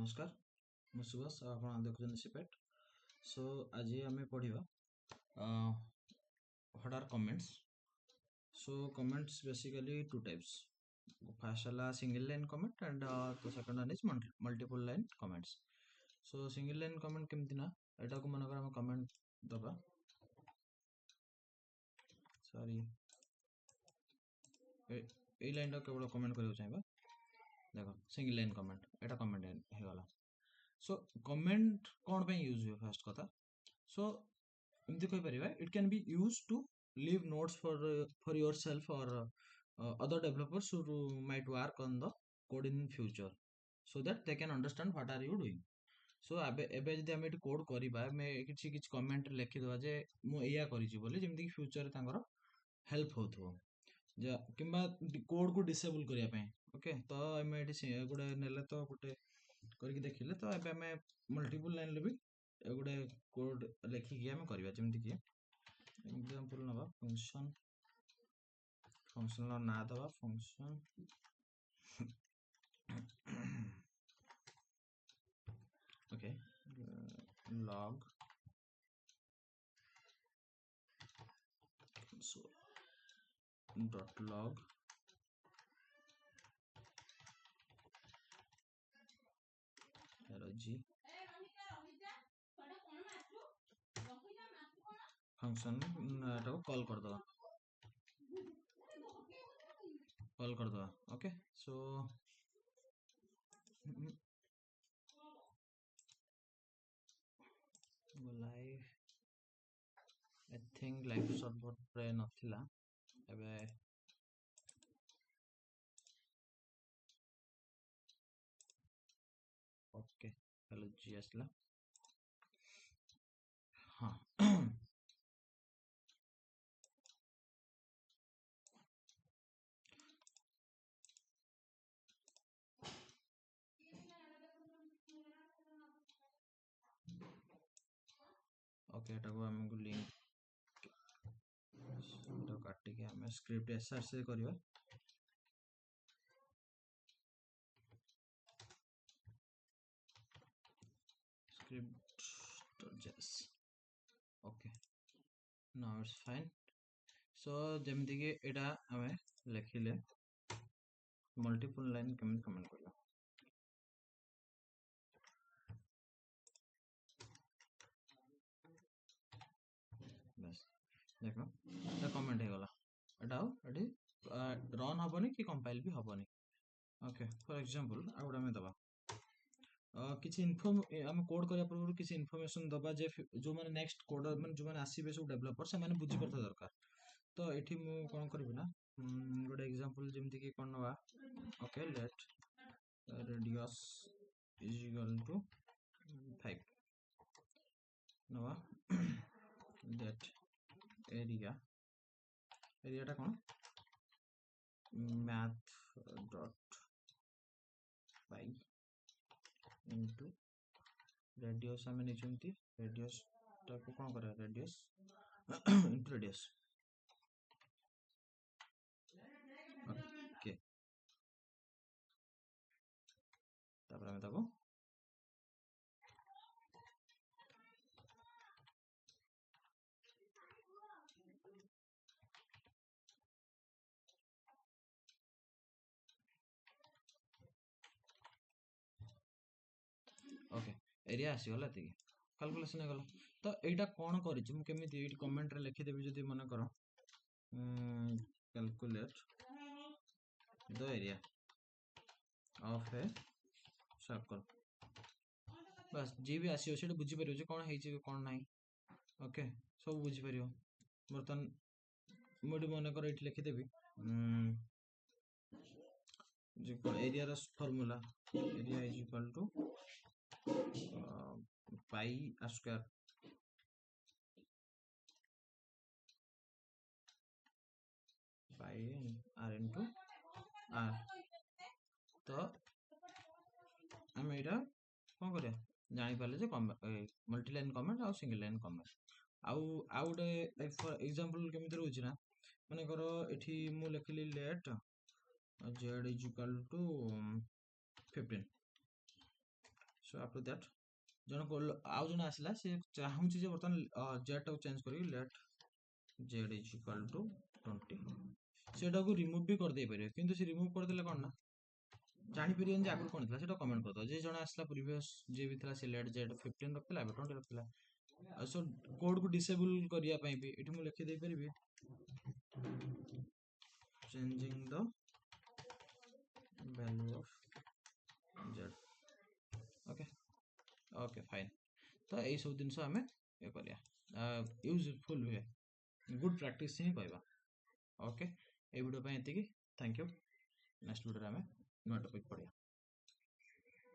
नमस्कार मैं सुभाष आप देखुं सिपेट सो आज आम पढ़ा what are comments so comments basically two types first है single line comment and the second one is multiple line comments so single line comment केमती ना एटा को मनकर हम कमेंट दबा सॉरी ए लाइन केवल कमेंट करियो चाहिबा देखो सिंगल लाइन कमेंट एटा कमेंट हे गला सो कमेंट कौन पे यूज हुए फर्स्ट कथा सो एमती कहि परिबा it can be use to leave notes for yourself और other developers who might work on the code in future so that they can understand what are you doing so एबे जदि हम eighty code करिबा मे किछि किछि comment लिखि दवा जे मु एया करिछि बोली जेमति कि फ्यूचर तांगर हेल्प होथो जे किंबा कोड को डिसेबल करिया पे ओके तो हम एटी गुडे नेले तो गुटे करके देखिले तो एबे हमें मल्टीपल लाइन ले भी गुडे कोड लिखिकी आम करवा जमीक एग्जांपल नवा फंक्शन ना दवा function okay log so dot log g function call कर दवा okay so live I think live server रे नथिला एबे ओके हेलो जी आसला हाँ ओके एटा को हमको लिंक एटा काटी के हम स्क्रिप्ट एसआर से करबा script.js okay now it's fine so जेमति कि एटा हमें लिखिले मल्टीपल लाइन कमेंट करला बस देखो एटा कमेंट हे गला एटा एटी रन हबनी कि कंपाइल भी हबनी ओके फॉर एग्जांपल आउडा में दबा किसी हम कोड करिया पूर्व किसी इन्फॉर्मेशन दबा जे जो माने नेक्स्ट कोडर माने जो माने आसीबे सब डेवलपर से माने बुझी परथा दरकार तो एठी मु कोन करबी ना गोटे एग्जांपल जेमति कि कोन नवा okay let radius is equal to 5 नवा that area टा कोन math dot py into radius हमें निचुंती radius टा को कोन करे radius into radius ओके तापर हमें ताको ओके एरिया आसी गला एति कैलकुलेशन गला तो एटा कोन करि छि मु केमिति एटी कमेंट रे लिखि देबी जदी मन करो calculate the area of a circle बस जी भी आसी सेटा बुझी परियो जे कोन हेछि कोन नाही ओके सब बुझी परियो बर्तन मोडी मन करो एटी लिखि देबी जे एरिया रा formula area is equal to pi r square pi r into r तो हम एटा कोन करिया जानि पाले जे मल्टी लाइन कमेंट और सिंगल लाइन कमेंट आउ गोटे फॉर एग्जांपल केमिति रहउछि ना माने करो एठी मु लिखली let z is equal to 15 so after that जन को आउ जन आसला से चाहूँ जे बर्तमान जेड टाକୁ चेंज करी let z is equal to 20 सेटा को रिमूव भी कर दे परियो किंतु से रिमूव कर देले कोन ना जानि परियन जे आगु कोन थिला सेटा कमेंट कर दो जे जण आसला प्रीवियस जे भी थिला से लेट जेड 15 रखथिला 20 रखथिला सो कोड को डिसेबल करिया पई भी एठी मु लिखि दे परिबी changing the value of z okay okay fine तो यही सब जिन आम ये करिया यूजफुल हुए गुड प्रैक्टिस ही कहवा ओके ये वीडियो पे एतिकी थैंक यू नेक्स्ट वीडियो में नुआ टॉपिक पढ़िया।